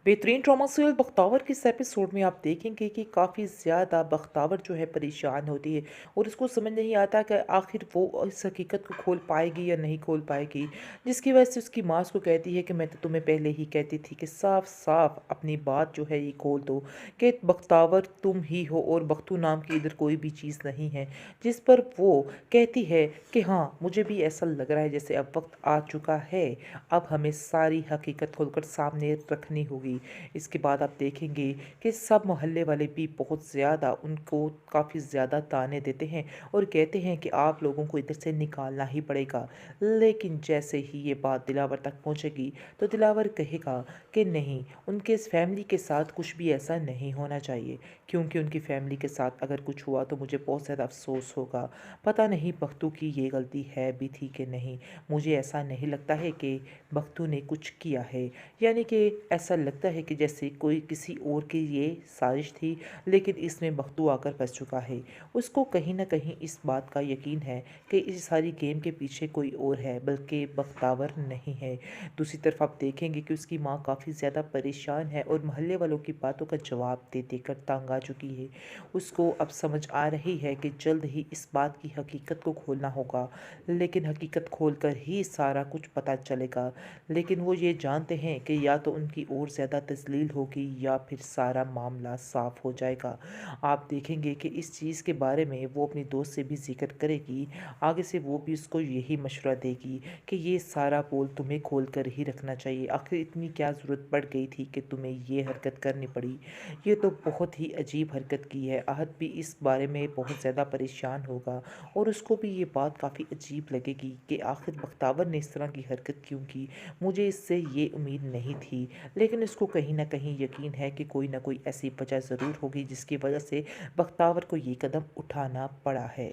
बेहतरीन drama serial Bakhtawar के इस एपिसोड में आप देखेंगे कि काफ़ी ज़्यादा बख्तावर जो है परेशान होती है और उसको समझ नहीं आता कि आखिर वो इस हकीकत को खोल पाएगी या नहीं खोल पाएगी, जिसकी वजह से उसकी माँ उसको कहती है कि मैं तो तुम्हें पहले ही कहती थी कि साफ साफ अपनी बात जो है ये खोल दो कि बख्तावर तुम ही हो और बख्तू नाम की इधर कोई भी चीज़ नहीं है। जिस पर वो कहती है कि हाँ, मुझे भी ऐसा लग रहा है जैसे अब वक्त आ चुका है, अब हमें सारी हकीकत खोलकर सामने रखनी होगी। इसके बाद आप देखेंगे कि सब मोहल्ले वाले भी बहुत ज़्यादा उनको काफ़ी ज़्यादा ताने देते हैं और कहते हैं कि आप लोगों को इधर से निकालना ही पड़ेगा। लेकिन जैसे ही ये बात दिलावर तक पहुंचेगी तो दिलावर कहेगा कि नहीं, उनके इस फैमिली के साथ कुछ भी ऐसा नहीं होना चाहिए, क्योंकि उनकी फैमिली के साथ अगर कुछ हुआ तो मुझे बहुत ज़्यादा अफसोस होगा। पता नहीं बख्तू की ये गलती है भी थी कि नहीं, मुझे ऐसा नहीं लगता है कि बख्तू ने कुछ किया है। यानी कि ऐसा लगता है कि जैसे कोई किसी और की ये साजिश थी, लेकिन इसमें बख्तू आकर फंस चुका है। उसको कहीं ना कहीं इस बात का यकीन है कि इस सारी गेम के पीछे कोई और है, बल्कि बख्तावर नहीं है। दूसरी तरफ आप देखेंगे कि उसकी माँ काफ़ी ज़्यादा परेशान है और मोहल्ले वालों की बातों का जवाब दे देकर तंग आ चुकी है। उसको अब समझ आ रही है कि जल्द ही इस बात की हकीकत को खोलना होगा, लेकिन हकीकत खोलकर ही सारा कुछ पता चलेगा। लेकिन वो ये जानते हैं कि या तो उनकी और ज़्यादा तज़लील होगी या फिर सारा मामला साफ़ हो जाएगा। आप देखेंगे कि इस चीज़ के बारे में वो अपनी दोस्त से भी ज़िक्र करेगी। आगे से वो भी उसको यही मशवरा देगी कि ये सारा पोल तुम्हें खोल कर ही रखना चाहिए। आखिर इतनी क्या ज़रूरत पड़ गई थी कि तुम्हें ये हरकत करनी पड़ी। ये तो बहुत ही अजीब हरकत की है। आहत भी इस बारे में बहुत ज़्यादा परेशान होगा और उसको भी ये बात काफ़ी अजीब लगेगी कि आखिर बख्तावर ने इस तरह की हरकत क्यों की। मुझे इससे ये उम्मीद नहीं थी, लेकिन इसको कहीं न कहीं यकीन है कि कोई ना कोई ऐसी वजह ज़रूर होगी जिसकी वजह से बख्तावर को ये कदम उठाना पड़ा है।